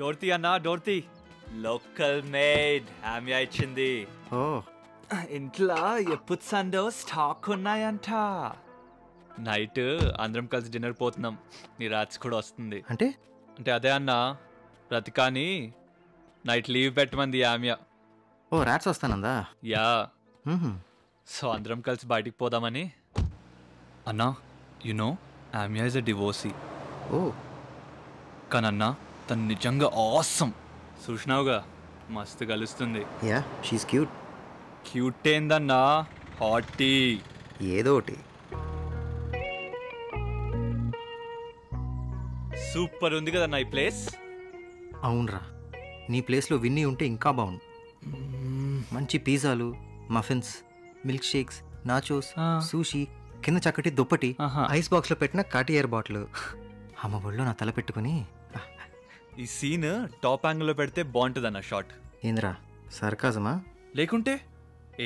Dorothy అన్నా Dorothy local made ఆమె ఇచ్చింది. ఓ ఇంట్లో ఎప్పుడు సండో స్టాక్ ఉన్నాయంట. నైట్ అందరం కలిసి డిన్నర్ పోతున్నాం. నీ రాత్రి కూడా వస్తుంది. అంటే అంటే అదే అన్న రతికాని నైట్ లీవ్ పెట్టమంది ఆమె. ఓ రాట్స్ వస్తానందా? యా. సో అందరం కలిసి బయటికి పోదామని. అన్నా యునో ఆమె ఇస్ ఎ డివోర్సీ. ఓ కానీ అన్నా తను నిజంగా ఆసమ్. చూసినావుగా మస్తు కలుస్తుంది. Yeah she's cute. క్యూట్ ఏందన్నా హాటీ. ఏదో ఒకటి. సూపర్ ఉంది కదన్నా ఈ ప్లేస్. అవునరా, నీ ప్లేస్లో విన్నీ ఉంటే ఇంకా బాగుండు. మంచి పిజ్జాలు, muffins, milk shakes, nachos, sushi, కింద చక్కటి దుప్పటి, ఐస్ బాక్స్లో పెట్టిన కాటియర్ బాటిల్. అమ్మ ఒళ్ళో నా తల పెట్టుకుని. ఈ సీన్ టాప్ యాంగిల్లో పెడితే బాగుంటుందన్న షాట్. ఏంద్రా సర్కాజమా? లేకుంటే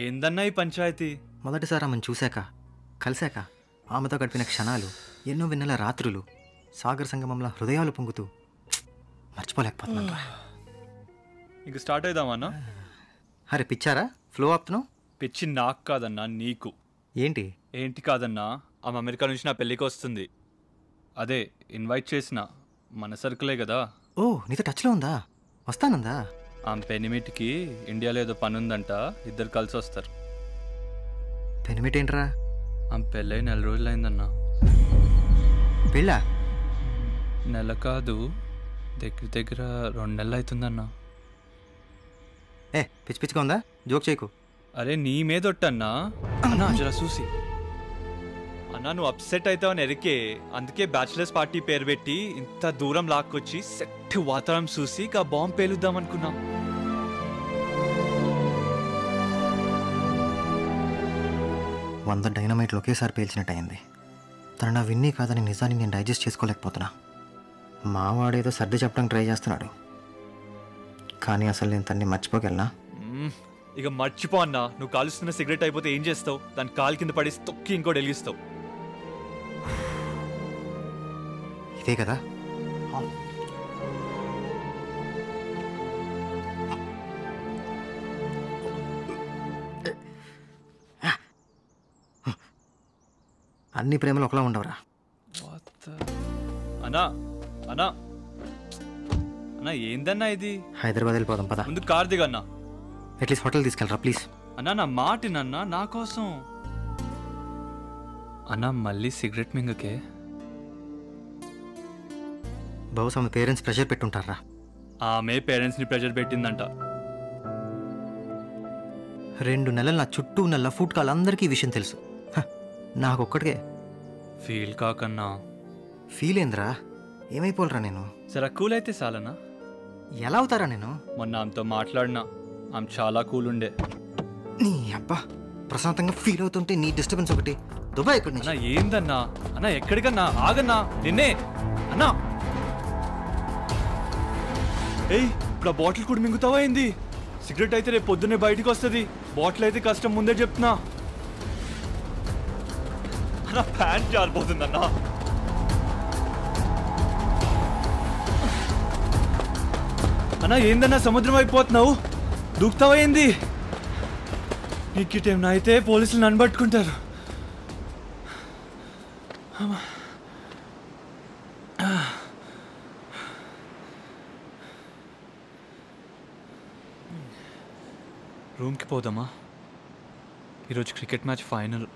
ఏందన్నా ఈ పంచాయతీ? మొదటిసారి ఆమెను చూశాక, కలిశాక, ఆమెతో గడిపిన క్షణాలు, ఎన్నో వెన్నెల రాత్రులు, సాగర్ సంగమంలో హృదయాలు పొంగుతూ మర్చిపోలేకపోతున్నా. ఇంక స్టార్ట్ అయిదామన్నా? అరే పిచ్చారా ఫ్లో ఆపుతున్నావు? పిచ్చి నాకు కాదన్నా నీకు. ఏంటి ఏంటి కాదన్నా, ఆమె అమెరికా నుంచి నా పెళ్ళికి వస్తుంది. అదే ఇన్వైట్ చేసిన మన సర్కిలే కదా. ఓ నీతో టచ్లో ఉందా? వస్తానందా? ఆమె పెనిమిటికి ఇండియాలో ఏదో పని ఉందంట, ఇద్దరు కలిసి వస్తారు. పెనిమిటి ఏంట్రా? ఆమె పెళ్ళై 4 రోజులైందన్నా. పెళ్ళా? నెల కాదు, దగ్గర దగ్గర 2 నెలలు అవుతుందన్నా. పిచ్చి పిచ్చిగా ఉందా? జోక్ చేయకు. అరే నీ మీదొట్టన్నా. అన్నా జరా చూసి అన్నా నువ్వు అప్సెట్ అవుతావని ఎరికే, అందుకే బ్యాచిలర్స్ పార్టీ పేరు పెట్టి ఇంత దూరం లాక్కొచ్చి సెట్ వాతావరణం చూసి ఇక బాంబు పేలుద్దాం అనుకున్నా. వంద డైనమైట్లు ఒకేసారి పేల్చినట్టు అయింది. తను నా విన్నీ కాదని నిజాన్ని నేను డైజెస్ట్ చేసుకోలేకపోతున్నా. మావాడేదో సర్ది చెప్పడానికి ట్రై చేస్తున్నాడు, కానీ అసలు నేను తన్ని మర్చిపోగలనా? ఇక మర్చిపో అన్నా. నువ్వు కాలుస్తున్న సిగరెట్ అయిపోతే ఏం చేస్తావు? దాని కాలు కింద పడేసి తొక్కి ఇంకోటి వెలిగిస్తావు. ఇదే కదా. అన్ని ప్రేమలు ఒకలా ఉండవురా. అన్నా అన్నా అన్నా ఏందన్నా ఇది? హైదరాబాద్ వెళ్ళిపోదాం పద. ముందు కార్ దిగన్నా. అట్లీస్ట్ హోటల్ తీసుకెళ్ళరా ప్లీజ్. అన్నా నా మాటినన్నా, నా కోసం. అన్నా మళ్ళీ సిగరెట్ మింగకే. బహుశా ఆమె పేరెంట్స్ ప్రెషర్ పెట్టుంటారా? ఆమె పేరెంట్స్ని ప్రెషర్ పెట్టిందంట. 2 నెలలు నా చుట్టూ ఉన్న లఫూట్ కాళ్ళందరికీ ఈ విషయం తెలుసు. నాకొక్కడికే. ఫీల్ కాకన్నా. ఫీల్ ఏంద్రా? ఏమైపోలరా నేను? సరే కూల్ అయితే చాలన్నా. ఎలా అవుతారా నేను? మొన్న ఆమెతో మాట్లాడినా, ఆమె చాలా కూల్ ఉండే. నీ అబ్బా, ప్రశాంతంగా ఫీల్ అవుతుంటే నీ డిస్టర్బెన్స్ ఒకటి. దుబాయ్ ఎక్కడి నుంచి? అన్నా ఏందన్నా? అన్నా ఎక్కడికన్నా? ఆగన్నా నిన్నే. అన్నా ఏయ్ ఇప్పుడు ఆ బాటిల్ కూడా మింగుతావా ఏంది? సిగరెట్ అయితే రేపు పొద్దున్నే బయటకు వస్తుంది, బాటిల్ అయితే కష్టం, ముందే చెప్తున్నా. అన్నా ప్యాంట్ జారిపోతుందన్నా. అన్నా ఏందన్నా సముద్రం అయిపోతున్నావు? దూకుతావా ఏంది? నీకేం అయితే పోలీసులు నన్ను పట్టుకుంటారు. రూమ్కి పోదామా? ఈరోజు క్రికెట్ మ్యాచ్ ఫైనల్.